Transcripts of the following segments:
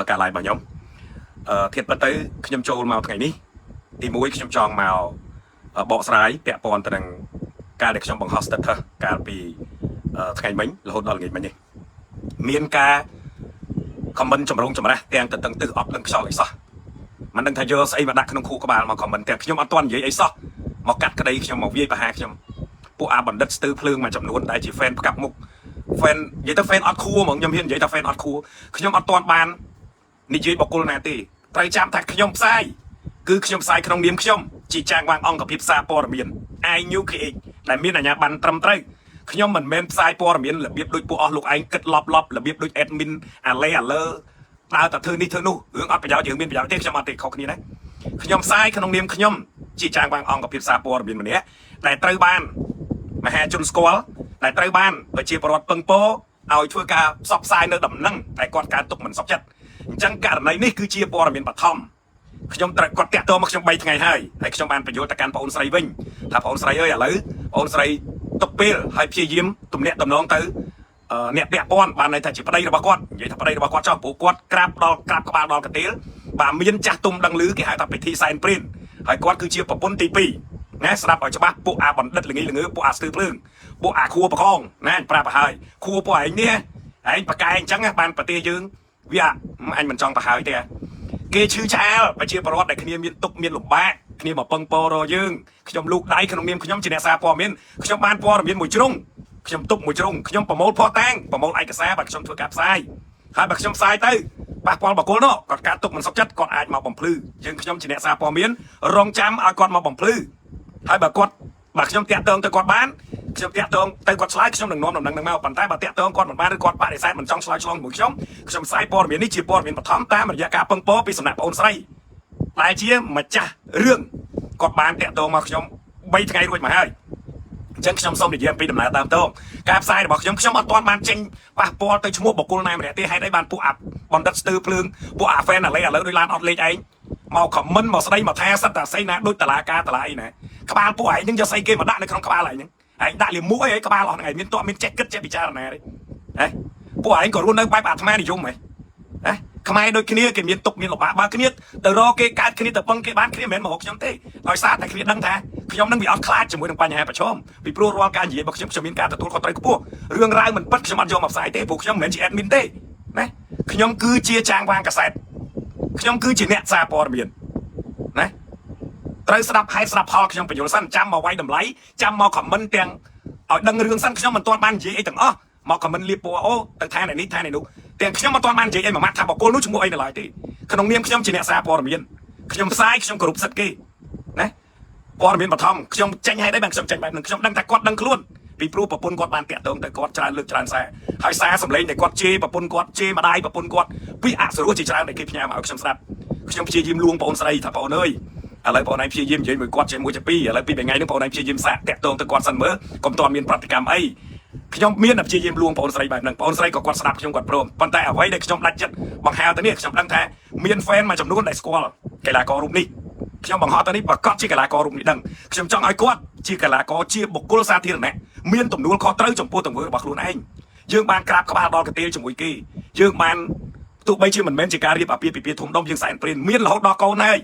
cả lại bảo nhóm thiệt bất tới nhóm châu màu ngày ní thì mũi nhóm tròn màu bọ sái bẹ pòn từ đằng ca để nhóm bằng hostel thơ ca bị ngày mấy là hôn đòn ngày mấy nhỉ miền ca comment trong ra tiền từ từ ấp đằng sau lại saoมันดังทายไอ้มาดักขนมคู่กับบ้านมาคอมเมนต์แต่ขยมอัตวันยี่ไอ้ซอมากัดกระไดขยมมาวิ่งไปหาขยมพวกอาบันดัดตื้อเพลิงมาจำนวนได้จีแฟนกับมุกแฟนยี่แต่แฟนอัดคู่เหมือนยำเพี้ยนยี่แต่แฟนอัดคู่ขยมอัตวันบานนี่ยี่บอกกูนาตีไตรจามถักขยมไซคือขยมไซขนมเดียมขยมจีจางวางอ่องกับพิบซาปอร์เมียนไอ้ยูคือแต่เมียนอะไรบันตรมไตรขยมเหมือนเมนไซปอร์เมียนระเบียบโดยพวกลูกไอ้กึดลอบระเบียบโดยแอดมินอะไรตาแต่เธอนี่เธอนู่เรื่องอัดไปยาวอย่างเมียนไปยาวเด็กจะมาติดเขาคนนี้นะขยมไซขนมเนียมขยมจีจางวางอ่องกับพิบซาปอร์เมียนวันนี้แต่ไตรบ้านมาแห่จุนสกอลแต่ไตรบ้านไปจีประวัติเปิงโปเอาช่วยการซอกไซเนื้อดำนั่งแต่ก่อนการตกเหมือนซอกจัดจังการในนี่คือจีปอร์เมียนปะทอมขยมตะกอดแกะตัวมาขยมใบทั้งไงให้ขยมบานประโยชน์จากการพอนไซวิ่งถ้าพอนไซเอ้ยอะไรพอนไซตกเปรี้ยให้พี่ยิ้มตุ่มเนี่ยตุ่มน้องตื้อเนี่ยเปียป้อนบานในแต่จีประเดี๋ยวบากอดยี่ถ้าประเดี๋ยวบากอดเจ้าปู่กอดกราบดอกกราบกบาลดอกกระเตี้ยบานมีนจักตุ่มดังลือกี่หายตัดไปที่ไซน์ปรินให้กอดคือเชียร์ปะปนตีปีนะสำหรับเอาชาวบ้านพวกอาบันดัดหรืองี้หรือเงี้ยพวกอาซื้อเพลิงพวกอาครัวประคองนะปลาปลาหายครัวปล่อยเนี่ยไอ้ปลากายจังบานปลาเตี้ยยืงวิอะอันมันจองปลาหายเตี้ยเกชื่อชาไปเชียร์ประวัติในขณีมีตุกมีหลุมบ้าขณีบอกเปิงโปรยืงขยมลูกได้ขนมเมียมขยมจีเนซาปอเมียนขยมบ้านปอเมียนหมู่จรุงขยมตุกหมู่จรุงขยมประโมลพ่อแตงประโมลไอกระแสบักขยมถั่วกับทรายหายบักขยมทรายตื้อปากปอลบอกโกลโน่กอดการตุกมันสักจัดกอดอาจมาบ่มพลื้ยืงขยมจีเนซาปอเมียนรองจำเอากอดมาบ่มพลื้ให้บักกอดบักขยมเตะเติงแต่กอดบ้านขยมเตะเติงแต่กอดสไลด์ขยมหนึ่งน้อมหนึ่งแมวปั่นใต้บักเตะเติงกอดเหมือนบ้านหรือกอดปะในไซมันจ้องสไลด์ช่องหมู่ขยมไซปอเมียนนี่จีปอเมียนปะทอมตามันยากาเปิงโปปีสำนักปอนไซลายเชี่ยมาจ้าเรื่องกอดบานเตะโตมาขยมใบทั้งไงรวยมาให้จังขยมส้มเดียมปีดำนาตามโตกาบไซบอกขยมเอาตอนบานเจงปะปอตัวชั่วโมงบอกกูนายมาเนี่ยที่ให้ได้บานปูอับบอลดัสตือเพลิงปูอับแฟนอะไรโดยลานออดเลยไอ้มาขมันมาใส่มาแท้สัตว์ใส่นะโดยตลาดกาตลาดไอ้นะขบาลปูไอ้ยังจะใส่เกมมาได้ในครองขบาลอะไรยังไอ้ได้เหลี่ยมมุ้ยไอ้ขบาลหล่อไงมีตัวมีแจ็คเก็ตเจ็บปีจาร์ไหนไอ้ปูไอ้ก่อนรุ่นนั้นไปปาทำไมดิยุ่งไหมไอ้ขมายโดยคณีเก็บมีตกมีหลบบ้าคณีแต่รอเกการคณีแต่ปังเกบ้านคณีเหม็นมาหกขยมเต้ลอยซาแต่คณีดังแท้ขยมนั่งมีออดคลาสจมูกดังปัญญาประชมปีปลุกรัวการเหยียบขยมขยมมีการตัวคนไตรกุพวกเรื่องราวมันปัดขยมอันยอมอับสายเต้ผูกขยมเหม็นจีแอดมินเต้นะขยมคือเชียร์จางวางกระแสขยมคือจีเนตซาปอร์เบียนนะไตรสลับให้สลับพอขยมประโยชน์สั้นจำมาไว้ดำไหลจำมาขมันเตียงเอาดังเรื่องสั้นขยมมันตัวบ้านจีไอ้ต่างมาขมันเรียบปัวโอ้แต่แทนไหนนี่แทนไหนดูแต่ขยมมาตอนมันจีไอ้มามัดทำบอกโกนู้ชงโมไอ้ในหลายที่ขนมเนียมขยมจีเนตซาปอร์เบียนขยมซ้ายขยมกรุบสักกี้นะปอร์เบียนปะทอมขยมจังให้ได้แบ่งขยมจังแบบหนึ่งขยมดังแต่กอดดังคล้วนปีปลุกปะปนกอดบานเตะตรงแต่กอดจานเลือกจานแซ่หายแซ่สำเร็จแต่กอดเจปะปนกอดเจมาได้ปะปนกอดวิอาสรู้จีจานในคลิปนี้มาเอาขยมสลับขยมพียิ้มลวงปอนใส่ถ้าปอนเอ้ยอะไรปอนไหนพียิ้มยืนมือกอดเจมวยจะปีอะไรปีเป็นไงนึกปอนไหนพียิ้มแซ่เตะตรงแต่กอดสันเมื่อกอมตอนมีปฏิกรรมไอ้ขยมเมียนแบบพียิ้มลวงปอนใส่แบบหนึ่งปอนใส่ก็กอดสลับขยมกอดโปรมปันแต่เอาไว้ได้ขยมรัดจัดบางแฮวแต่เนี่ยขยมดังแท้เมียนแฟนมาจำนวนในสกอลกีฬากอรุมนี่ขยมบางฮอตอนนี้ประกอบชีกีฬากอรุมนี่ดังขยมจ้องไอ้กอดชีกีฬากอชีบุกกุลซาทีนั่นแหละเมียนตุ่มนู้นคอเตอร์จมพูตุ่มมือบักลุนเองยืงบานกราบกบาลดอนกระเตียจมวยกี้ยืงบานตุใบชื่อมันเม้นจีการรีบปีปีทุ่มดมยืงใส่ปรินเมียนหลอกดอกเกาเนย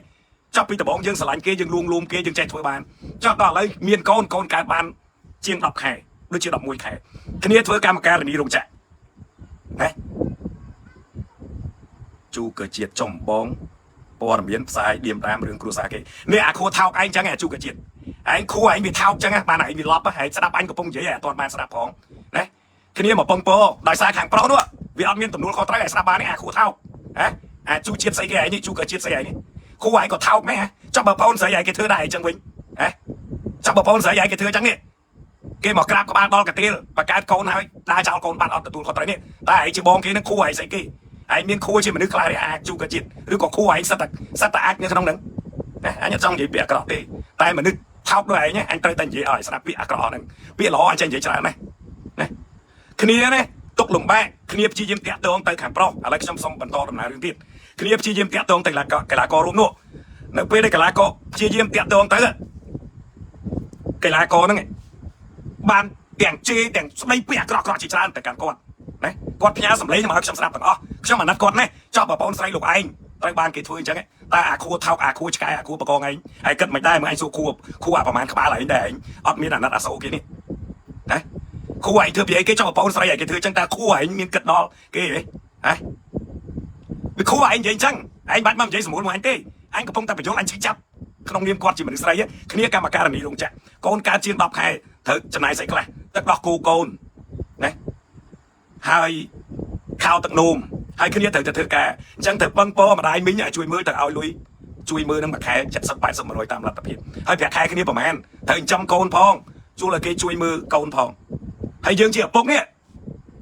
เจ้าปีตะบองยืงสลายเกยืงลุมเกยืงใจช่วยบานเจ้าต่อเลยเมียนโกนการบานเจียงดอกแข่ด้วยเจียงดอกมวยแข่ทีนี้ช่วยการการนี้ลงแจนะจูเกิดเจียดจมบองปอร์เมียนสายเดียมตามเรื่องครูสาเกเนี่ยอาคูเท้าไอ้จังไงจูเกิดเจียดไอ้คู่ไอ้มีเท้าจังไงบ้านไหนมีล็อบไอ้สนับอันกับปงเย่ตอนบ้านสนับของนะทีนี้มาปงโปได้สายแข่งเปล่าด้วยวิอัลเมียนตุ่มนู้นเขาไตรไอ้สนับบ้านนี่อาคูเท้าจูเจียดใส่ไอ้นี่จูเกิดเจียดใส่ไอ้นี่คู่ไอ้ก็เท้าไหมฮะจับแบบพอนใส่ไอ้เกเธอได้จังวิงจับแบบพอนใส่ไอ้เกเธอจังเนี่ยเกมหมอกราบกับบ้านดอลกับตีลประกาศโกนให้ได้เจ้าโกนบ้านเอาตุ่มเขาไตรนี่แต่ไอ้จีบองเกนั่งคู่ไอ้ใส่กี้ไอ้เมียนคู่ใช่มันนึกคลายไอ้จูเกิดเจียดหรือก็คู่ไอ้สัตว์เนี่ยขนมหนึ่งอันนี้จ้องยี่เปียกระดตีแต่มันนึกเท่าด้วยเนี่ยอันเตยตันยี่สนับปีอักรอนึงปีล้ออันเจนยี่จานไหมเนี่ยคืนนี้เนี่ยตกลงไปคืนนี้พี่ยิ้มเตะตัวเตยขันโปรอะไรก็ช่ำบรรทอดำนาเรื่องที่คืนนี้พี่ยิ้มเตะตัวเตยละกะลากอรุ่งนู่นนักเปได้กะลากอพี่ยิ้มเตะตัวเตยกะลากอนั่งไงบ้านแต่งจีแต่งไม่เปียกรอจีจานแต่การกอดนะกอดพญาสำเร็จมาช่ำสนับต่างอ๋อช่ำมันนัดกอดไหม cho bà con say lục anh tại ban kỳ thôi chẳng ấy ta khu thao khu cái khu bà con anh ai cất mày đây mà anh số khu bà man các ba lại để anh ọt miên là nó đã xấu kia nè đấy khu anh thưa vậy cái cho bà con say cái thứ chẳng ta khu anh miên cất đó cái đấy đấy vì khu anh vậy chăng anh bắt mắm vậy sủng anh tê anh có phong ta phải cho anh chỉ chấp không nghiêm quan chỉ mình say á khi này cam ca là luôn chạy con ca chiên đọc hay thử chân này sẽ cái tất đọc cô côn đấy hai khao tận nôm hai khi này thử cả chẳng thử băng po mà đại minh à chui mưa thử ao lui chui mưa nó mà khai chặt sập bài sập mà rồi tam là tập hiện hai việc khai khi này bảo man thử trăm côn phong chú là cái chui mưa côn phong hay dương chỉ ở bốc nhé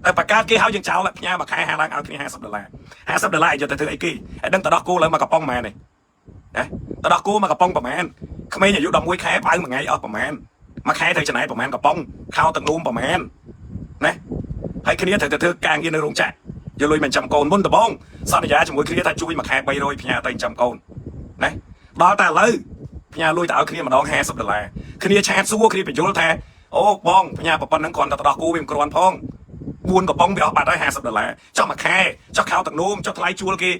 แต่ประกาศกี่เขายังเจ้าละพี่มาขาย5 ล้านเอาที่$50จะถือไอ้กี่ไอ้ดังตะดอกกูเลยมากระป้องมาเนี่ยนะตะดอกกูมากระป้องประมาณเขาไม่อยู่ดอกมวยแค่ไปเหมือนไงประมาณมาแค่เธอจะไหนประมาณกระป้องเข้าตังนุ่มประมาณนะให้คืนนี้เธอกลางยืนในโรงแจอย่าลุยมันจำโกนบนตะบงสัตยาจมูกคืนนี้ถ้าช่วยมาแค่ไปโรยพี่แต่จำโกนนะดอกแต่เลยพี่ลุยแต่เอาคืนนี้มาดอง$50คืนนี้แชร์สู้คืนนี้เป็นยุโรแท้โอ้บ้องพี่ปะปนนั่งก่อนแต่ตะดอกกูเป็นกรอนพองบุญกับป้องไปเอาบัตรได้$50เจ้ามาแค่เจ้าข่าวตักนุ่มเจ้าทลายจูลกี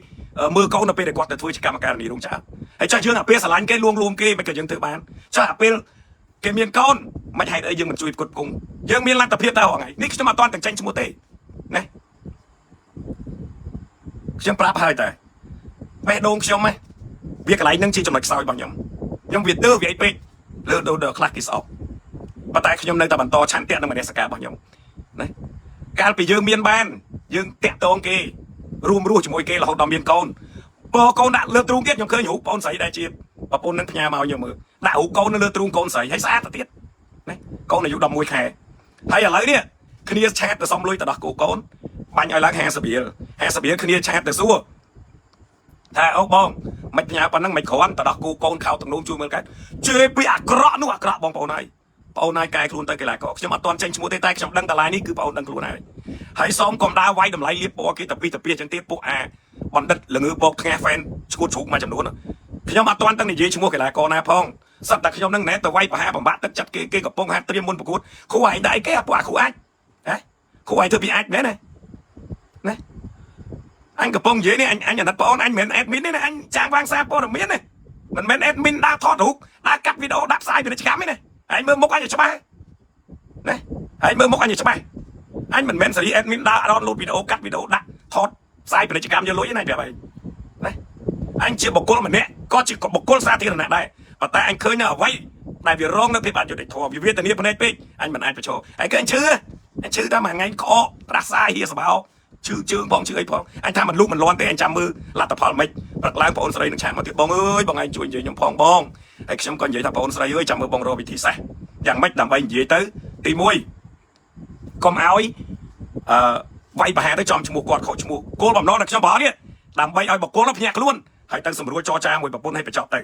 มือเขาน่ะเป็นแต่กวาดแต่ถ้วยกรรมการนี่ลุงจ้าไอ้เจ้าเชื่อน่ะเปี้ยสลายแกรวมกีไม่เกิดยังถือบ้านเจ้าเปี้ยแกเมียนก้อนไม่ให้ได้ยังมันจุยกดกุ้งยังเมียนรัตเพียเต้าไงนี่จะมาตอนแต่งใจชมูเต้นะยังปราบให้แต่แม่โดนชมไหมเบี้ยกระไรนั่งชีจมหลักซอยบางอย่างยังเวียดเตอร์เวียดเป๊ะเลือดโดนคลากิสออกปะแต่ขยมในตะบันโตชันเตี้ยนั่งมาในสกาบางอย่างนะการไปยืมเมียนบ้านยืมเตะตรงกีรวมจมูกกีเราดอมเมียนก้อนพอก้อนดักเลือดตรงเตี้ยยังเคยอยู่ปอนใส่ได้จีบปะปนนั้นพญาเมาอย่างมือด่าหูก้อนเลือดตรงก้อนใส่ให้สะอาดตะเตี้ยนะก้อนอยู่ดอมมวยแข่ให้อะไรเนี่ยคืนนี้แชทแต่ซ้อมลุยแต่ดักกูก้อนบังไอ้ลักแฮสเบียคืนนี้แชทแต่ซัวถ้าเอาบ้องไม่พญาปนนั่งไม่ขอนแต่ดักกูก้อนข่าวตรงนู้นช่วยเหมือนกันเจ็บไปอักระนู่อักระบ้องปอนายปอนายกายครูนตะกีฬาก็จะมาตอนเจนชมูเตะจะดังตะลายนี่คือปอนดังครูนายให้ซ้อมกอมดาไว้ดำไหลเลียบปอกีตะปีจังเตี้ยปุ๊บอลดัดหรือบอกแง่แฟนชูฉุกมาจำนวนขยมมาตอนตั้งในเยชมูกีฬาก็นายพองสัตว์แต่ขยมนั่งแหนแต่ไว้ปะหาบังบัดตัดจัดเกกับปงหาเตรียมมนประกุดคู่ไอ้ได้แก่ปะคู่ไอ้คู่ไอ้เธอพี่ไอ้เนี่ยนะanhกับปงเยนี่anhอย่านัดปอนanhเหม็นแอดมินนี่นะanhจ้างวางซาปอนเหม็นนี่มันเหม็นแอดมินด่าทอดถูกด่ากัดวิดีโอด่าสายเป็นกิจกรรมนี่anh mơ mốc anhจะไปนะanh mơ mốc anhจะไปanh mình men xử lý admin đã download video cắt video đã thọt sai vềกิจกรรมจะลอยnàyแบบnày anh chưa bộc côn mà nè có chỉ có bộc côn xa thì là đây và tại anh khơi nào vậy tại vì rong nó thì bạn cho để thò vì viết tên này bên đây anh mình ai phải cho anh chưa ta mà ngay có ra sai hier sao chưa bong chưa ấy phong anh tham mình lúc mình loan tới anh chăm mưa là tập hợp mình bật láng phong sợi đừng chạm mà tuyệt bong ơi bong anh chui gì nhom phong bong anh xem con vậy thằng phong sợi ơi chăm mưa bong rồi bị thì sai chẳng mấy làm anh gì tới tìm môi con áo ấy vay bà hà tới chọn một quạt khẩu một cô làm nó là cho bỏ đi làm vay ai bảo cô lắp nhạc luôn hãy tăng sầm ruồi cho cha mùi bảo bốn hay phải chọn tay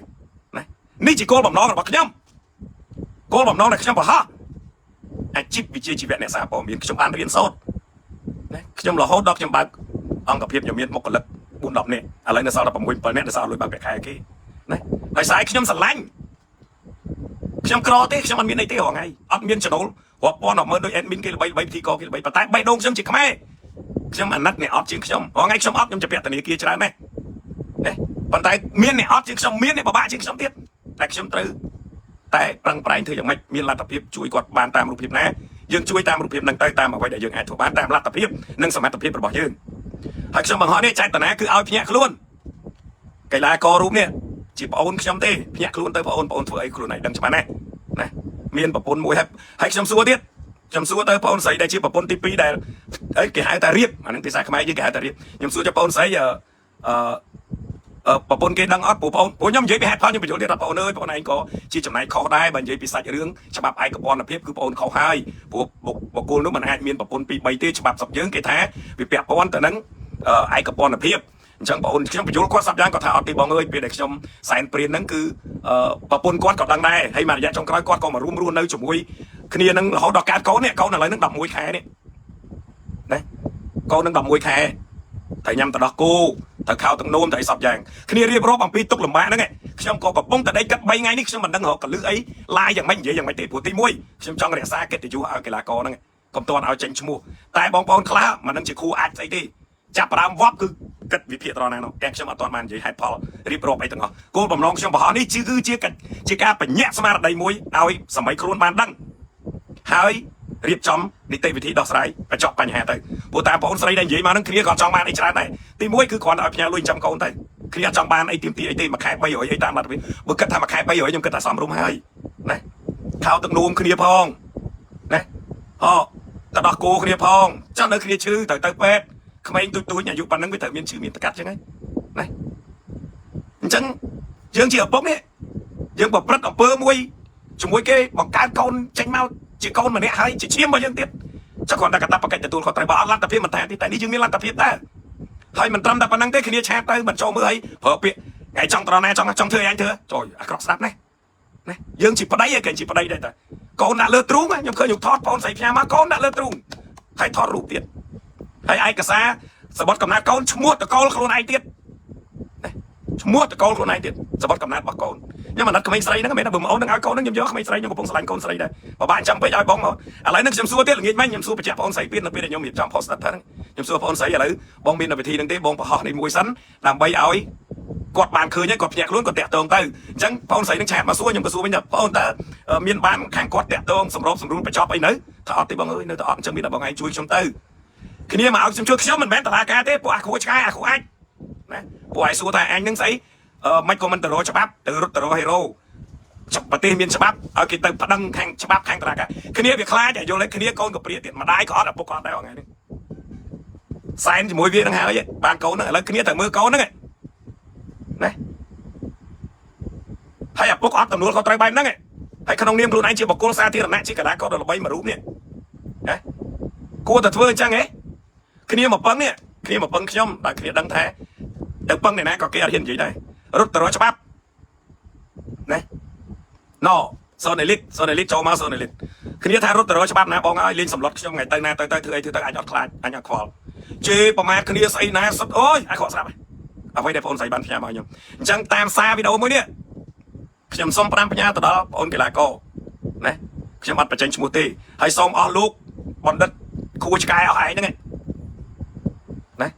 này ní chỉ cô làm nó là bạc nhâm cô làm nó là cho bảo ha anh chip vị trí chỉ vẹn này sao bỏ miếng trong ăn miếng sốt trong là hot dog trong bạc ông gặp hiệp nhiều miếng một cái lực buồn độc nàyอะไรlà sao là bằng mùi bờ nét là sao lùi bạc bẹt khai cái này phải sai trong sẵn lạnh trong cro thế trong ăn miếng này thế họ ngay ăn miếng cho nó hoặc bọn họ mơ đôi admin kia là bay thì có kia bay tại bay đông trong chỉ mấy trong ăn nát này ót chứ trong họ ngay trong ót trong chụp bẹt này kia trái này đấy còn tại miếng này ót chứ trong miếng này bà ba chứ trong tiết tại trong từ tại bằng phải thời dạng mạch miếng là tập hiệp chui quạt bàn tam lục hiệp nè dương chui tam lục hiệp nâng tay tam mà quay để dương ai thuộc bàn tam là tập hiệp nâng sầm tập hiệp bỏ dương hoặc trong bằng họ này chạy tận này cứ ao nhạc luôn cái là co rúm nè chỉ bỏ ôn trong tê nhạc luôn tới bỏ ôn vừa ấy luôn này đằng trong này này miền bỏ ôn mùi hẹp hay trong xua tiết trong xua tới bỏ ôn sấy đây chỉ bỏ ôn tivi đây ấy cái hai ta riết mà năng tí sai không ai với cái hai ta riết nhưng xua cho bỏ ôn sấy giờ bỏ ôn cái đăng ót bỏ nhóm dưới bị hẹp thôi nhưng mà chỗ đi đặt bỏ ôn ơi bỏ này có chỉ trong này khó đai mà dưới bị sai rướng cho bạp ai có bỏ là phép cứ bỏ ôn khó hai bỏ cô lúc mà hai miền bỏ ôn bị bay tê cho bạp sập dướng cái thá bị bẹp bỏ ôn từ nắng ai có bỏ là phép chẳng bảo trong cái chỗ quan sát giang có thảo thì bọn ơi về để trong sàn tiền nắng cứ bà pôn quát còn đằng này hay mà dạ trong cái quát còn mà run nơi chủ mũi khi này nắng họ đọc cá có nè câu là lấy nước đầm mũi khé nè đấy câu nước đầm mũi khé thầy nhầm ta đọc cô thầy khao từng nôm thầy sập giang khi này riêng đó bằng pi túc làm mẹ đó nghe trong có bông tại đây cắt bay ngay nick trong mình đang họ cả lưỡi ấy lai dạng mấy vậy dạng mấy tệ của tí mũi trong cái xa kết thì chú ở cái là con đó nghe còn toàn ở tranh mua tại bong bong khá mà đang chỉ khu ác ấy đi ចាប់ផ្ដើមវប់គឺគិតវិភាគត្រង់ណានោះតែខ្ញុំអត់ទាន់បាននិយាយហេតុផលរៀបរាប់អីទាំងអស់គោលបំណងខ្ញុំបង្ហោះនេះគឺជាការបញ្ញត្តិស្មារតីមួយឲ្យសម័យខ្លួនបានដឹងហើយរៀបចំនីតិវិធីដោះស្រាយបញ្ចប់បញ្ហាទៅព្រោះតាមបងស្រីដែលនិយាយមកហ្នឹងគ្នាក៏ចង់បានអីច្រើនដែរទី1គឺគ្រាន់តែឲ្យផ្ញើលុយចាំកូនទៅគ្នាអត់ចង់បានអីទៀមទីអីទេមួយខែ300អីតាមលទ្ធភាពបើគិតថាមួយខែ300ខ្ញុំគិតថាសមរម្យហើយណាខោទឹកនោមគ្នាផងណាទៅដោះគោគ្នាផងចាំនៅគ្នាឈឺទៅពេទ្យក្មេងទូចអាយុប៉ុណ្ណឹងវាត្រូវមានឈឺមានតកាត់ចឹងហ្នឹងណាអញ្ចឹងយើងជាឪពុកនេះយើងប្រព្រឹត្តអំពើមួយជាមួយគេបង្កើតកូនចេញមកជាកូនម្នាក់ហើយជាឈាមរបស់យើងទៀតចុះគ្រាន់តែកាតព្វកិច្ចទទួលខុសត្រូវបើអត់លទ្ធភាពមិនថាទេតែនេះយើងមានលទ្ធភាពដែរហើយមិនត្រឹមតែប៉ុណ្្នឹងទេគ្នាឆាតទៅមិនចូលមើលឲ្យប្រើពាក្យថ្ងៃចង់ត្រង់ណាចង់ធ្វើអញធ្វើចូលអាក្រក់ស្ដាប់ណាយើងជាប្តីឯងគេជាប្តីដែរតាកូនដាក់លើទ្រូងខ្ញុំឃើញខ្ញុំថតបងស្រីផ្ញើមកកូនដាក់លើទ្រូងហើយថតរូបទៀតហើយឯកសារសម្បត្តិកំណត់កូនឈ្មោះតកូលខ្លួនឯងទៀតឈ្មោះតកូលខ្លួនឯងទៀតសម្បត្តិកំណត់របស់កូនខ្ញុំអាណិតក្មេងស្រីហ្នឹងមិនមែនថាបើមកអូននឹងឲ្យកូនហ្នឹងខ្ញុំយកក្មេងស្រីខ្ញុំកំពុងស្រឡាញ់កូនស្រីដែរបើបានចាំពេកឲ្យបងមកឥឡូវនេះខ្ញុំសួរទៀតល្ងាចមិញខ្ញុំសួរបញ្ជាក់បងស្រីទៀតនៅពេលដែលខ្ញុំរៀបចំ post ហ្នឹងខ្ញុំសួរបងស្រីឥឡូវបងមានវិធីហ្នឹងទេបងបង្ហោះនេះមួយសិនដើម្បីឲ្យគាត់បានឃើញហើយគាត់ភ្ញាក់ខ្លួនគាត់តាក់ទងទៅអញ្ចឹងបងស្រីនឹងឆាតមកសួរខ្ញុំក៏សួរវិញថាបងតើមានបានខាងគាត់តាក់ទងសម្របសម្រួលបញ្ចប់អីនៅថាអត់ទេបងអើយនៅតែអត់អញ្ចឹងមានតែបងឯងជួយខ្ញុំទៅគ្នាមកឲ្យខ្ញុំជួយខ្ញុំមិនមែនតឡាការទេពួកអាគ្រូឆ្កែអាគ្រូអាចណាពួកឯងសួរថាអញនឹងស្អីមិនក៏មិនទៅរកច្បាប់ទៅរត់ទៅរកហេរ៉ូប្រទេសមានច្បាប់ឲ្យគេទៅប្តឹងខាងច្បាប់ខាងតឡាការគ្នាវាខ្លាចយល់ទេគ្នាកូនក៏ព្រាទៀតម្ដាយក៏អត់ឪពុកក៏អត់ដែរថ្ងៃនេះសែនជាមួយវានឹងហើយបានកូនហ្នឹងឥឡូវគ្នាតែមើលកូនហ្នឹងណាហើយឪពុកអត់ទំនួលខុសត្រូវបែបហ្នឹងហើយក្នុងនាមខ្លួនឯងជាបុគ្គលសាធារណៈជាកណ្ដាលកោតល្បីមួយរូបនេះណាគួរតែធ្វើអញ្ចឹងហ៎គ្នាមកពឹងនេះគ្នាមកពឹងខ្ញុំតែគ្នាដឹងថាទៅពឹងអ្នកណាក៏គេអត់ហ៊ាននិយាយដែររត់ទៅរកច្បាប់ណាណូសូនអេលីតចូលមកសូនអេលីតគ្នាថារត់ទៅរកច្បាប់ណាបងឲ្យលេងសម្លុតខ្ញុំថ្ងៃទៅណាទៅធ្វើអីធ្វើទៅអញអត់ខ្លាចអញអត់ខ្វល់ជេរប្រមាថគ្នាស្អីណាសុទ្ធអូយអាខកស្ដាប់អ្វីដែលបងស្រីបានផ្ញើមកខ្ញុំអញ្ចឹងតាមសារវីដេអូមួយនេះខ្ញុំសូមផ្ដាំផ្ញើទៅដល់បងកីឡាករណាខ្ញុំអត់បញ្ចេញឈ្មោះទេហើយសូមអស់លោកបណ្ឌិតគួរឆ្កែអស់ឯងហ្នឹងណា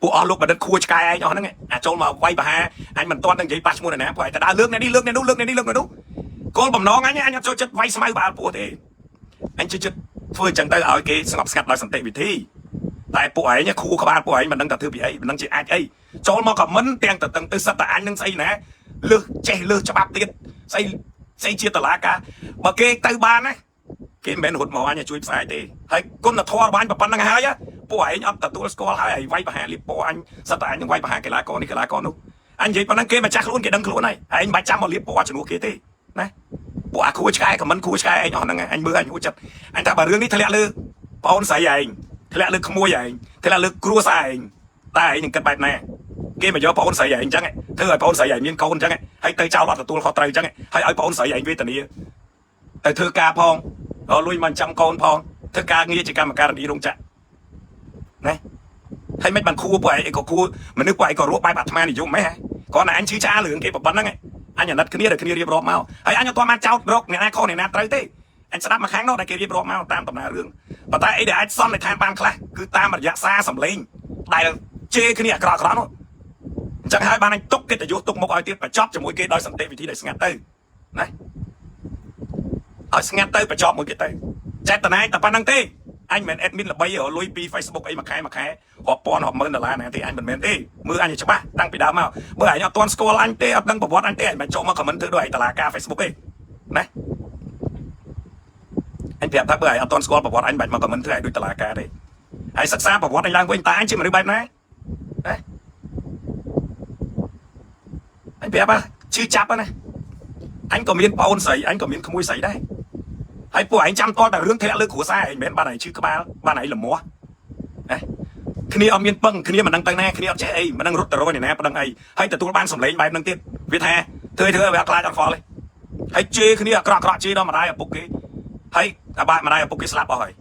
ពួកអស់លោកបណ្ឌិតគួរឆ្កែឯងអស់ហ្នឹងអាចចូលមកវាយបហាអញមិនទាន់នឹងនិយាយប៉ះឈ្មោះអ្នកណាពួកឯងតែដើរលើកនេះលើកនេះនោះលើកនេះលើកនេះនោះគោលបំណងអញអត់ចូលចិត្តវាយស្មៅបាល់ពោះទេអញចូលចិត្តធ្វើអញ្ចឹងទៅឲ្យគេស្ងប់ស្ងាត់ដោយសន្តិវិធីតែពួកឯងគួរក្បាលពួកឯងមិនដឹងតែធ្វើពីអីមិនដឹងជាអាចអីចូលមកខមមិនទាំងទៅទៅសិតតែអញនឹងស្អីណាលើសចេះលើសច្បាប់ទៀតស្អីជាតឡាការបើគេទៅបានណាគេមិនមែនរត់មកអញជួយផ្សាយទេហើយគុណធម៌របស់អញប៉ុណ្្នឹងហើយពួកឯងអត់ទទួលស្គាល់ហើយវាយបហាលៀបពណ៌អញសិតតែអញនឹងវាយបហាកីឡាករនេះកីឡាករនោះអញនិយាយប៉ុណ្្នឹងគេម្ចាស់ខ្លួនគេដឹងខ្លួនហើយឯងមិនបាច់ចាំមកលៀបពណ៌ជំនួសគេទេណាពួកអាគ្រួឆ្កែខមមិនគ្រួឆ្កែឯងអស់ហ្នឹងអញមើលអញហួចចិត្តអញថាបើរឿងនេះធ្លាក់លើបងស្រីឯងធ្លាក់លើក្មួយឯងធ្លាក់លើគ្រួសារឯងតែឯងនឹងគិតបែបណាគេមកយកបងស្រីឯងអញ្ចឹងធ្វើឲ្យបងស្រីឯងមានកូនអញ្ចឹងហើយទៅចោលអត់ទទួលខុសត្រូវអញ្ចឹងហើយឲ្យបងស្រីឯងវេទនាទៅធ្វើការផងលុយមកចាំកូនផងធ្វើការងារជាកម្មការនីរោងចក្រណាហើយមិនបានគួរពួកឯងក៏គួរមនុស្សពួកឯងក៏រស់បែបអាត្មានិយមហ្មងគ្រាន់តែអញឈឺឆ្អាលរឿងគេប៉ុណ្្នឹងអញអាណិតគ្នាដែលគ្នារៀបរាប់មកហើយអញអត់ទាន់បានចោទរកអ្នកណាខុសអ្នកណាត្រូវទេអញស្ដាប់មកខាងនោះដែលគេរៀបរាប់មកតាមដំណើររឿងប៉ុន្តែអីដែលអាចសន្និដ្ឋានបានខ្លះគឺតាមរយៈសារសម្លេងដែលជេរគ្នាអាក្រក់ៗនោះអញ្ចឹងហើយបានអញទុកកិត្តិយសទុកមុខឲ្យទៀតបញ្ចប់ជាមួយគេដោយសន្តិវិធីដែលស្ងាត់ទៅណាឲ្យស្ងាត់ទៅបញ្ចប់មួយគេទៅចេតនាតែប៉ុណ្្នឹងទេអញមិនមែន admin ល្បីលុយពី Facebook អីមួយខែរាប់ពាន់រាប់ម៉ឺនដុល្លារណាទេអញមិនមែនទេមើលអញច្បាស់តាំងពីដើមមកបើអញអត់ទាន់ស្គាល់អញទេអត់ដឹងប្រវត្តិអញទេអញមិនចូលមក comment ធ្វើដូចឯតឡាការ Facebook ទេណាអញប្រាប់ថាបើអញអត់ទាន់ស្គាល់ប្រវត្តិអញមិនមក comment ធ្វើឲ្យដូចតឡាការទេហើយសិក្សាប្រវត្តិអញឡើងវិញតើអញជាមនុស្សបែបណាណាអញប្រាប់ឈឺចាប់ណាអញក៏មានប្អូនស្រីអញក៏មានក្មួយស្រីដែរហើយពួកឯងចាំតតែរឿងធ្លាក់លើគ្រួសារឯងមិនមែនបានឯងឈឺក្បាលបានឯងលមាស់ណាគ្នាអត់មានពឹងគ្នាមិនដឹងទៅណាគ្នាអត់ចេះអីមិនដឹងរត់ទៅរកអ្នកណាប្តឹងអីហើយទទួលបានសម្លេងបែបហ្នឹងទៀតវាថាធ្វើឲ្យវាខ្លាចអត់ខ្វល់ទេហើយជេរគ្នាអាក្រក់ជេរដល់ម្ដាយឪពុកគេហើយអាបាតម្ដាយឪពុកគេស្លាប់អស់ហើយ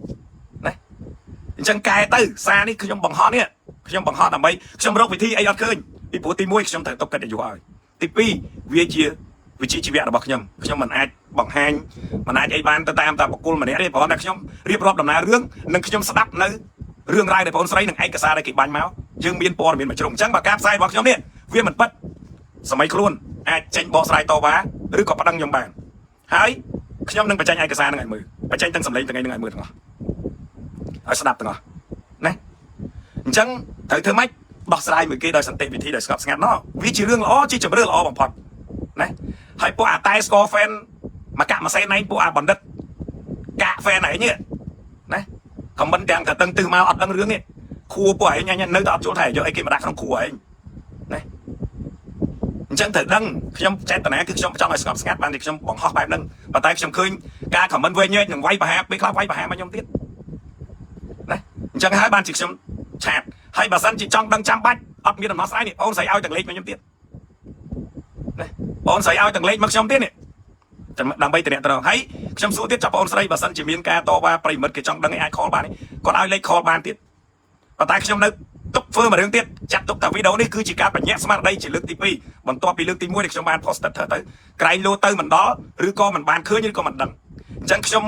ណាអញ្ចឹងកែទៅសារនេះខ្ញុំបង្ហោះនេះខ្ញុំបង្ហោះដើម្បីខ្ញុំរកវិធីអីអត់ឃើញពីព្រោះទី1ខ្ញុំត្រូវទុកកិត្តិយសឲ្យទី2វាជាវិជ្ជាជីវៈរបស់ខ្ញុំមិនអាចបង្ហាញមិនអាចអីបានទៅតាមតាបុគ្គលម្នាក់ទេព្រោះតែខ្ញុំរៀបរាប់ដំណើររឿងនិងខ្ញុំស្ដាប់នៅ រឿងរ៉ាវដែលបងស្រីនឹងឯកសារដែលគេបាញ់មកយើងមានព័ត៌មានមួយជ្រុងអញ្ចឹងបើការផ្សាយរបស់ខ្ញុំនេះវាមិនពិតសម័យខ្លួនអាចចេញបកស្រាយតវ៉ាឬក៏ប្តឹងខ្ញុំបានហើយខ្ញុំនឹងបញ្ចេញឯកសារនឹងឲ្យមើលបញ្ចេញទាំងសម្លេងទាំងឯងនឹងឲ្យមើលទាំងអស់ឲ្យស្ដាប់ទាំងអស់ណាអញ្ចឹងត្រូវធ្វើម៉េចដោះស្រាយមួយគេដោយសន្តិវិធីដោយស្ងប់ស្ងាត់ណោះវាជារឿងល្អជាជម្រើសល្អបំផុតណាហើយពួកអាតែស្គរ fan មកកាក់មួយសេណៃពួកអាបណ្ឌិតកាក់ fan ឯងនេះណាខមមិនទាំងតឹងទឹះមកអត់ដឹងរឿងនេះខួរពួកឯងញ៉ាំនៅតែអត់ចូលថែយកអីគេមកដាក់ក្នុងខួរឯងណាអញ្ចឹងត្រូវដឹងខ្ញុំចេតនាគឺខ្ញុំចង់ឲ្យស្ងប់ស្ងាត់បានតែខ្ញុំបង្ហោះបែបហ្នឹងប៉ុន្តែខ្ញុំឃើញការខមមិនវែងញែកនឹងវាយប្រហាពេលខ្លះវាយប្រហាមកខ្ញុំទៀតណាអញ្ចឹងហើយបានជាខ្ញុំឆាតហើយបើសិនជាចង់ដឹងចាំបាច់អត់មានដំណោះស្រាយនេះបងស្រីឲ្យទាំងលេខមកខ្ញុំទៀតណាបងស្រីឲ្យទាំងលេខមកខ្ញុំទៀតនេះដើម្បីតំណែងហើយខ្ញុំសួរទៀតចាប់បងស្រីបើសិនជាមានការតវ៉ាប្រិមិត្តគេចង់ដឹងឲ្យ call បានគាត់ឲ្យលេខ call បានទៀតប៉ុន្តែខ្ញុំនៅទុកធ្វើមួយរឿងទៀតចាត់ទុកថាវីដេអូនេះគឺជាការបញ្ញត្តិស្មារតីជាលើកទី2បន្ទាប់ពីលើកទី1ដែលខ្ញុំបាន post ទៅក្រែងលោទៅមិនដល់ឬក៏មិនបានឃើញឬក៏មិនដឹងអញ្ចឹងខ្ញុំ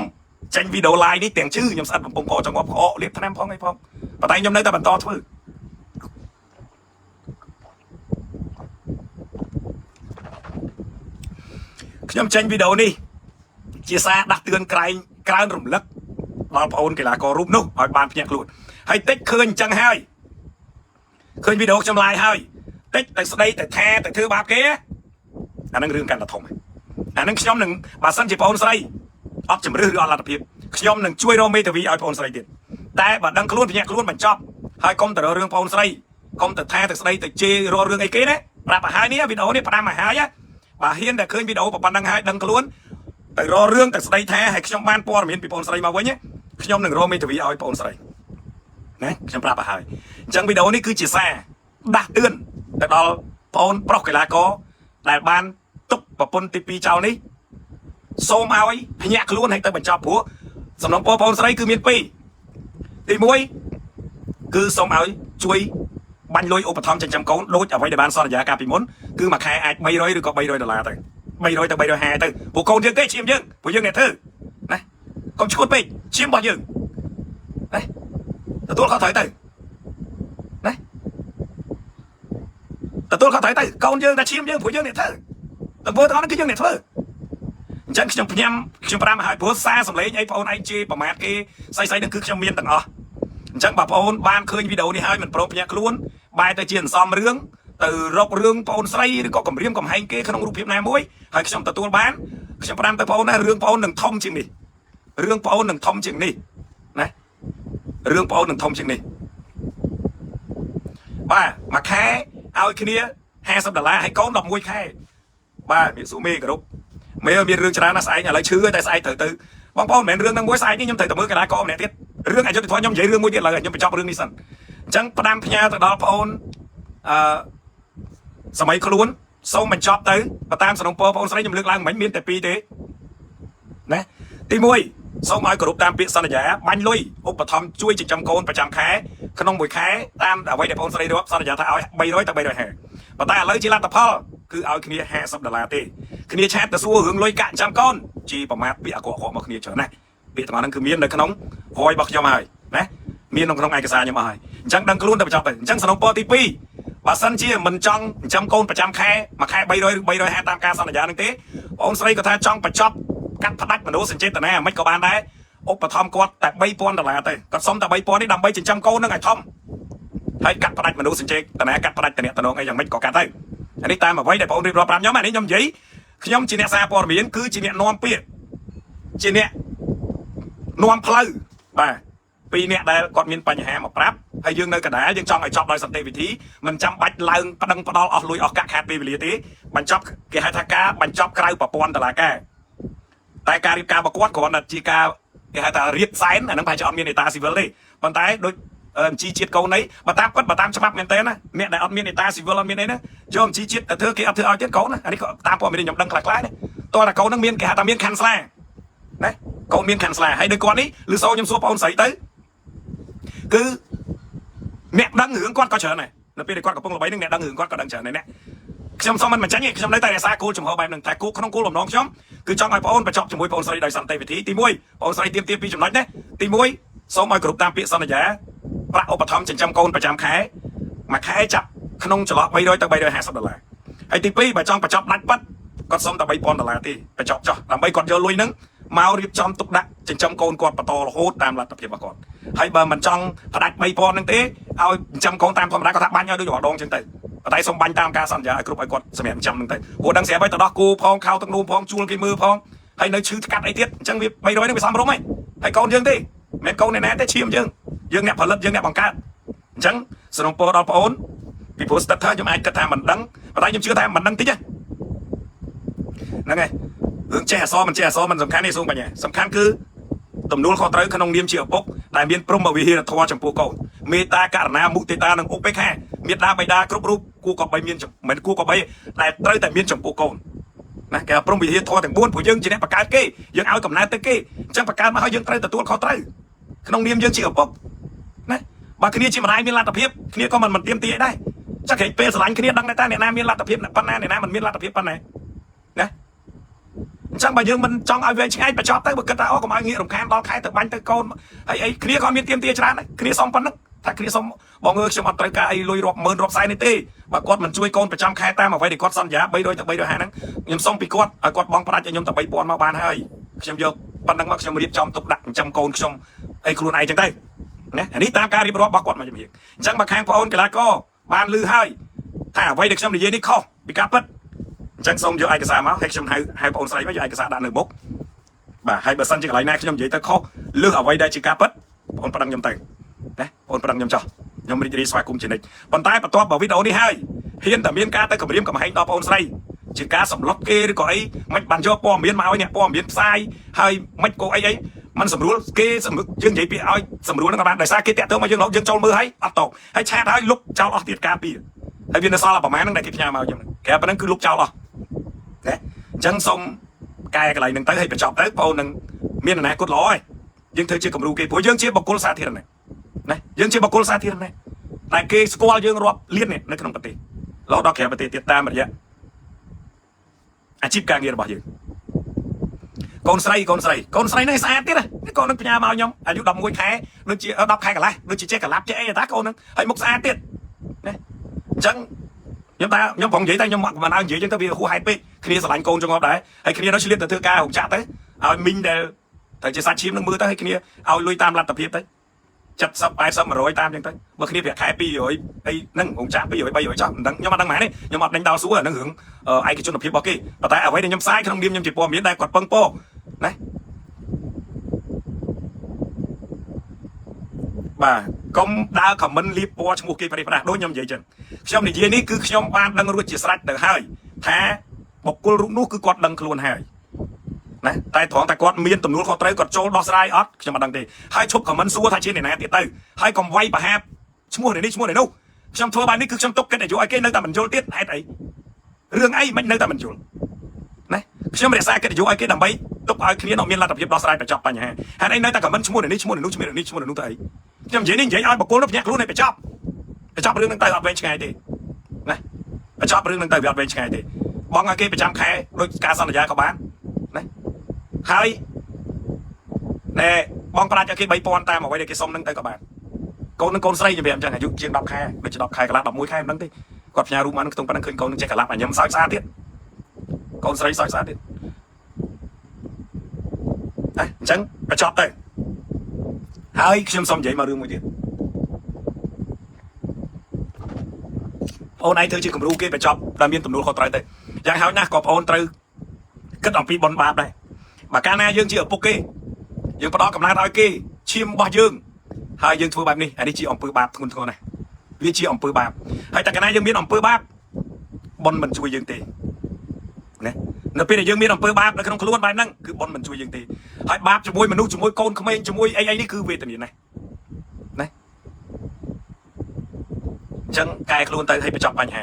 ចេញវីដេអូ live នេះទាំងជឺខ្ញុំស្អិតបំពង់កចង្អប់ក្អកលាបថ្នាំផងអីផងប៉ុន្តែខ្ញុំនៅតែបន្តធ្វើខ្ញុំចេញវីដេអូនេះជាសារដាស់តឿនក្រែងក្រើនរំលឹកដល់បងប្អូនកីឡាកររូបនោះឲ្យបានភ្ញាក់ខ្លួនហើយតិចឃើញអញ្ចឹងហើយឃើញវីដេអូខ្ញុំ live ហើយតិចតែស្ដីតែថាតែធ្វើបាបគេអានឹងរឿងកាន់តែធំអានឹងខ្ញុំនឹងបើសិនជាបងប្អូនស្រីអត់ជំរឿសឬអត់លទ្ធភាពខ្ញុំនឹងជួយរកមេធាវីឲ្យបងប្អូនស្រីទៀតតែបើដឹងខ្លួនភ្ញាក់ខ្លួនបញ្ចប់ហើយកុំទៅរករឿងបងប្អូនស្រីកុំទៅថាទៅស្ដីទៅជេររករឿងអីគេណាប្រាប់ឲ្យហើយនេះវីដេអូនេះផ្ដាំឲ្យហើយបើហ៊ានតែឃើញវីដេអូប៉ុណ្ណឹងហើយដឹងខ្លួនទៅរករឿងទៅស្ដីថាឲ្យខ្ញុំបានព័ត៌មានពីបងប្អូនស្រីមកវិញខ្ញុំនឹងរកមេធាវីឲ្យបងប្អូនស្រីណាខ្ញុំប្រាប់ឲ្យហើយអញ្ចឹងវីដេអូនេះគឺជាសារដាស់តឿនទៅដល់បងប្រុសកីឡាករដែលបានទុកប្រពន្ធទី2ចោលនេះសូមឲ្យភ្ញាក់ខ្លួនឲ្យទៅបញ្ចប់ព្រោះសំណងបងប្អូនស្រីគឺមាន2ទី1គឺសូមឲ្យជួយបាញ់លុយឧបត្ថម្ភចិញ្ចឹមកូនដូចអ្វីដែលបានសន្យាកាលពីមុនគឺមួយខែអាច300ឬក៏$300ទៅ300ទៅ350ទៅពួកកូនយើងទេឈាមយើងពួកយើងអ្នកធ្វើណាកុំឈួតពេកឈាមរបស់យើងណាទទួលខុសត្រូវទៅណាទទួលខុសត្រូវទៅកូនយើងតែឈាមយើងពួកយើងអ្នកធ្វើទាំងធ្វើទាំងអស់គឺយើងអ្នកធ្វើអញ្ចឹងខ្ញុំខ្ញុំប្រាំឲ្យព្រោះសារសម្លេងអីបងប្អូនឯងជេរប្រមាថគេស្អីនឹងគឺខ្ញុំមានទាំងអស់អញ្ចឹងបងប្អូនបានឃើញវីដេអូនេះហើយមិនព្រមភ្ញាក់ខ្លួនបែរទៅជាអន្សំរឿងទៅរករឿងបងប្អូនស្រីឬក៏គំរាមកំហែងគេក្នុងរូបភាពណាមួយហើយខ្ញុំទទួលបានខ្ញុំប្រាំទៅបងប្អូនណារឿងបងប្អូននឹងធំជាងនេះរឿងបងប្អូននឹងធំជាងនេះណារឿងបងប្អូននឹងធំជាងនេះបាទមួយខែឲ្យគ្នា$50ហើយកូន11ខែបាទវាស៊ូមេគ្រប់មេមានរឿងច្រើនណាស់ស្អែកឥឡូវឈឺតែស្អែកត្រូវទៅបងប្អូនមិនមែនរឿងហ្នឹងមួយស្អែកនេះខ្ញុំត្រូវតែមើលកីឡាករម្នាក់ទៀតរឿងអយុធធម៌ខ្ញុំនិយាយរឿងមួយទៀតឡើយខ្ញុំបញ្ចប់រឿងនេះសិនអញ្ចឹងផ្ដាំផ្ញើទៅដល់បងប្អូនសម័យខ្លួនសូមបញ្ចប់ទៅបើតាមសំណពរបងប្អូនស្រីខ្ញុំលើកឡើងមិនមានតែ2ទេណាទី1សូមឲ្យគោរពតាមពាក្យសន្យាបាញ់លុយឧបត្ថម្ភជួយចិញ្ចឹមកូនប្រចាំខែក្នុងមួយខែតាមអ្វីដែលបងប្អូនស្រីរាប់សន្យាថាឲ្យ300ទៅ350ប៉ុន្តែឥឡូវជាលទ្ធផលគឺឲ្យគ្នា$50ទេគ្នាឆាតទៅសួររឿងលុយកាក់ចិញ្ចឹមកូនជាប្រមាថពាក្យអាក្រក់ៗមកគ្នាច្រើនណាស់ពាក្យទាំងហ្នឹងគឺមាននៅក្នុង voice របស់ខ្ញុំហើយណាមាននៅក្នុងឯកសារខ្ញុំអស់ហើយអញ្ចឹងដឹងខ្លួនទៅបញ្ចប់ទៅអញ្ចឹងសំណពរទី2បើសិនជាមិនចង់ចិញ្ចឹមកូនប្រចាំខែមួយខែ300ឬ350តាមការសន្យានឹងទេបងស្រីក៏ថាចង់បញ្ចប់កាត់ផ្ដាច់មនោសញ្ចេតនាមិនក៏បានដែរឧបត្ថម្ភគាត់តែ$3000ទៅគាត់សុំតែ$3000នេះដើម្បីចិញ្ចឹមកូននឹងឲ្យធំហើយកាត់ផ្ដាច់មនោសញ្ចេតនាកាត់ផ្ដាច់តំណងអីយ៉ាងម៉េចក៏កាត់ទៅអានេះតាមអ្វីដែលបងរៀបរាប់ប្រាប់ខ្ញុំអានេះខ្ញុំនិយាយខ្ញុំជាអ្នកសារព័ត៌មានគឺជាអ្នកនាំពាក្យជាអ្នកនាំផ្លូវបាទពីអ្នកដែលគាត់មានបញ្ហាមកប្រាប់ហើយយើងនៅកណ្ដាលយើងចង់ឲ្យចប់ដោយសន្តិវិធីមិនចាំបាច់ឡើងប្តឹងផ្ដាល់អស់លុយអស់កាក់ខាតពេលវេលាទេបញ្ចប់គេហៅថាការបញ្ចប់ក្រៅប្រព័ន្ធតុលាការតែការរៀបការប្រកួតគ្រាន់តែជាការគេហៅថារៀបសែនអានឹងប្រហែលជាអត់មានអេតាស៊ីវិលទេប៉ុន្តែដូចជីជាតិកូននេះបើតាមគាត់បើតាមច្បាប់មែនតើណាអ្នកដែលអត់មានអេតាស៊ីវិលអត់មានអីណាយកជីជាតិទៅធ្វើគេអត់ធ្វើឲ្យទៀតកូនណាអានេះក៏តាមព័ត៌មានខ្ញុំដឹងខ្លះៗណាតោះតែកូននឹងមានគេហៅថាមានខាន់ស្លាណាកូនមានខាន់ស្លាហើយដូចគាត់នេះឬសូខ្ញុំសួរបងស្រីទៅគឺអ្នកដឹងរឿងគាត់ក៏ច្រើនដែរនៅពេលដែលគាត់កំពុងល្បីនឹងអ្នកដឹងរឿងគាត់ក៏ដឹងច្រើនដែរណាខ្ញុំសូមមិនចាញ់ទេខ្ញុំនៅតែរក្សាគោលចំហបែបហ្នឹងតែគោលក្នុងគោលបំណងខ្ញុំគឺចង់ឲ្យបងប្អូនបញ្ចប់ជាមួយបងស្រីដោយសន្តិវិធីទី1បងស្រីទៀមពីចំណុចនេះទី1សូមឲ្យគ្រប់តាមពាក្យសន្យា ប្រាក់ឧបត្ថម្ភចិញ្ចឹមកូនប្រចាំខែមួយខែចាប់ក្នុងចន្លោះ300ទៅ350 ហើយទី2បើចង់បញ្ចប់ដាច់ប៉ាត់គាត់សុំតែ$3000ទេបញ្ចប់ចោះដើម្បីគាត់យកលុយហ្នឹងមករៀបចំទុកដាក់ចិញ្ចឹមកូនគាត់បន្តរហូតតាមលទ្ធភាពរបស់គាត់ហើយបើមិនចង់ផ្ដាច់$3000ហ្នឹងទេឲ្យចិញ្ចឹមកូនតាមធម្មតាគាត់ថាបាញ់ឲ្យដូចរដងចឹងទៅតែសុំបាញ់តាមការសន្យាឲ្យគ្រប់ឲ្យគាត់សម្រាប់ចិញ្ចឹមហ្នឹងទៅព្រោះដឹងស្រាប់ហើយទៅដោះគោផងខោទឹកនោមផងជួលគេមើលផងហើយនៅឈឺកាត់អីទៀតអញ្ចឹងវា300ហ្នឹងវាសមរម្យហើយកូនយើងទេមិនកូនអ្នកណាទេឈាមយើងអ្នកផលិតយើងអ្នកបង្កើតអញ្ចឹងសរុបពរដល់បងអូនពីព្រោះស្ទើរថាខ្ញុំអាចគិតថាមិនដឹងប៉ុន្តែខ្ញុំជឿថាមិនដឹងតិចហ្នឹងហើយរឿងចេះអសមិនចេះអសមិនសំខាន់ទេសូមបញ្ញាសំខាន់គឺទំនួលខុសត្រូវក្នុងនាមជាឪពុកដែលមានព្រហ្មវិហារធម៌ចំពោះកូនមេត្តាករណាមុទិតានិងឧបេក្ខាមេត្តាបិតាគ្រប់រូបគួរក៏បីមានមិនគួរក៏បីដែលត្រូវតែមានចំពោះកូនណាគេព្រហ្មវិហារធម៌ទាំង4ព្រោះយើងជាអ្នកបង្កើតគេយើងឲ្យកំណើតទៅគេអញ្ចឹងបង្កើតមកឲ្យយើងត្រូវទទួលខុសត្រូវក្នុងនាមយើងជាឪពុកណាបើគ្នាជាម្ដាយមានលទ្ធភាពគ្នាក៏មិនទៀមទាអីដែរចាក់គេពេលស្រឡាញ់គ្នាដឹងតែអ្នកណាមានលទ្ធភាពប៉ុណ្ណាអ្នកណាមិនមានលទ្ធភាពប៉ុណ្ណាណាអញ្ចឹងបើយើងមិនចង់ឲ្យវាឆ្ងាយបញ្ចប់ទៅបើគិតថាអូកុំឲ្យងាករំខានដល់ខែទៅបាញ់ទៅកូនហើយអីគ្នាក៏មានទៀមទាច្រើនដែរគ្នាសុំប៉ុណ្ណឹងថាគ្នាសុំបងខ្ញុំអត់ត្រូវការអីលុយរាប់ម៉ឺនរាប់សែននេះទេបើគាត់មិនជួយកូនប្រចាំខែតាមអ្វីដែលគាត់សន្យា300ទៅ350ហ្នឹងខ្ញុំសុំពីគាត់ឲ្យគាត់បងផ្ដាច់ឲ្យខ្ញុំតែ3000មកបានហើយខ្ញុំយកប៉ុណ្ណឹងមកខ្ញុំរៀបចំទុកដាក់ចិញ្ចឹមកូនខ្ញុំអីខ្លួនឯងចឹងទៅណាអានេះតាមការរៀបរាប់របស់គាត់មកជំរាបអញ្ចឹងបើខាងបងអូនកីឡាករបានលឺហើយថាអ្វីដែលខ្ញុំនិយាយនេះខុសពីការពិតអញ្ចឹងសូមយកឯកសារមកហើយខ្ញុំហៅបងអូនស្រីមកយកឯកសារដាក់នៅមុខបាទហើយបើសិនជាកន្លែងណាខ្ញុំនិយាយទៅខុសលើសអ្វីដែលជាការពិតបងអូនប្តឹងខ្ញុំទៅណាបងអូនប្តឹងខ្ញុំចោះខ្ញុំរីករាយស្វាគមន៍ជានិច្ចប៉ុន្តែបន្ទាប់ពីវីដេអូនេះហើយហ៊ានតែមានការទៅគម្រាមកំហែងដល់បងអូនស្រីជាការសម្លុតគេឬក៏អីមិនបានយកព័ត៌មានមកឲ្យអ្នកព័ត៌មានផ្សាយហើយមិនក៏អីมันស្រួលគេយើងនិយាយពីឲ្យស្រួលហ្នឹងក៏បានដោយសារគេតាក់ទងមកយើងចូលមើលហើយអត់តហើយឆាតហើយលុបចោលអស់ទៀតការពីហើយវានៅសល់ប្រហែលហ្នឹងដែលគេផ្ញើមកយើងគេប៉ុណ្ណឹងគឺលុបចោលអស់ណាអញ្ចឹងសូមកែកន្លែងហ្នឹងទៅឲ្យបញ្ចប់ទៅបងអូននឹងមានអនាគតល្អហើយយើងធ្វើជាគំរូគេព្រោះយើងជាបុគ្គលសាធារណៈណាយើងជាបុគ្គលសាធារណៈតែគេស្គាល់យើងរាប់លាននៅក្នុងប្រទេសរហូតដល់ក្រៅប្រទេសទៀតតាមរយៈអាជីពការងាររបស់យើងកូនស្រីនេះស្អាតទៀតណាកូននឹងផ្ញើមកខ្ញុំអាយុ11ខែដូចជា10ខែកន្លះដូចជាចេះកលាប់ចេះអីតាកូននឹងហើយមុខស្អាតទៀតណាអញ្ចឹងខ្ញុំប្រងនិយាយតែខ្ញុំមិនឲ្យនិយាយអញ្ចឹងទៅវាហួសហេតុពេកគ្នាស្រឡាញ់កូនចង្អល់ដែរហើយគ្នានោះឆ្លៀតទៅធ្វើការរោងចក្រទៅឲ្យមីងដែលតែជាសាច់ឈាមនឹងមើលទៅឲ្យគ្នាឲ្យលុយតាមលទ្ធភាពទៅ70 80 100តាមអញ្ចឹងទៅបើគ្នាប្រាក់ខែ200អីហ្នឹងរោងចក្រ200 300ចោះមិនដឹងខ្ញុំអត់ដឹងម៉ែទេខ្ញុំអត់ដេញដោលសួរអាហ្នឹងរឿងឯកជនភាពរបស់គេប៉ុន្តែអ្វីដែលខ្ញុំផ្សាយក្នុងនាមខ្ញុំជាព័ត៌មានដែលគាត់ពឹងពោណាបាទកុំដើរខមមិនលៀបពណ៌ឈ្មោះគេប្រេះប្រាស់ដូចខ្ញុំនិយាយចឹងខ្ញុំនិយាយនេះគឺខ្ញុំបានដឹងរួចជាស្រេចទៅហើយថាបុគ្គលរូបនោះគឺគាត់ដឹងខ្លួនហើយណាតែត្រង់តែគាត់មានទំនួលខុសត្រូវគាត់ចូលដោះស្រាយអត់ខ្ញុំអត់ដឹងទេហើយឈប់ខមមិនសួរថាជាអ្នកណាទៀតទៅហើយកុំវាយប្រហាបឈ្មោះនេះឈ្មោះនេះនោះខ្ញុំធ្វើបែបនេះគឺខ្ញុំទុកគិតអាយុឲ្យគេនៅតែមិនយល់ទៀតហេតុអីរឿងអីមិននៅតែមិនយល់ណាខ្ញុំរក្សាកិត្តិយសឲ្យគេដើម្បីទុកឲ្យគ្នានៅមានលទ្ធភាពដោះស្រាយបញ្ចប់បញ្ហាហេតុអីនៅតែខមមិនឈ្មោះនេះឈ្មោះនេះឈ្មោះនេះឈ្មោះនោះទៅអីខ្ញុំនិយាយឲ្យបុគ្គលនោះភ្ញាក់ខ្លួនឲ្យបញ្ចប់រឿងហ្នឹងទៅអត់វែងឆ្ងាយទេណាបញ្ចប់រឿងហ្នឹងទៅវាអត់វែងឆ្ងាយទេបងឲ្យគេប្រចាំខែដោយការសន្យាក៏បានណាហើយណែបងប្រាច់ឲ្យគេ3000តាមអ្វីដែលគេសុំហ្នឹងទៅក៏បានកូននឹងកូនស្រីជំរាបអញ្ចឹងអាយុជាង10ខែដូចជា10ខែកន្លះ11ខែមិនដឹងទេគាត់ផ្ញើរូបមកក្នុងប៉ុណ្ណឹងឃើញកូននឹងចេះកន្លះញ៉ាំសើចស្អាតទៀតកូនស្រីសើចស្អាតទៀតអញ្ចឹងបញ្ចប់ទៅហើយខ្ញុំសូមនិយាយមករឿងមួយទៀតអូនឯងធ្វើជាគំរូគេបញ្ចប់ដែលមានទំនួលខុសត្រូវទៅយ៉ាងហោចណាស់ក៏បងអូនត្រូវគិតអំពីបុណ្យបាបដែរបើកាលណាយើងជាឪពុកគេយើងផ្ដល់កំណើតឲ្យគេឈាមរបស់យើងហើយយើងធ្វើបែបនេះអានេះជាអំពើបាបធ្ងន់ធ្ងរណាស់វាជាអំពើបាបហើយតែកាលណាយើងមានអំពើបាបបុណ្យមិនជួយយើងទេណានៅពេលដែលយើងមានអំពើបាបនៅក្នុងខ្លួនបែបហ្នឹងគឺបុណ្យមិនជួយយើងទេហើយបាបជាមួយមនុស្សជាមួយកូនក្មេងជាមួយអីនេះគឺវេទនាណាស់ណាអញ្ចឹងកែខ្លួនទៅឲ្យបញ្ចប់បញ្ហា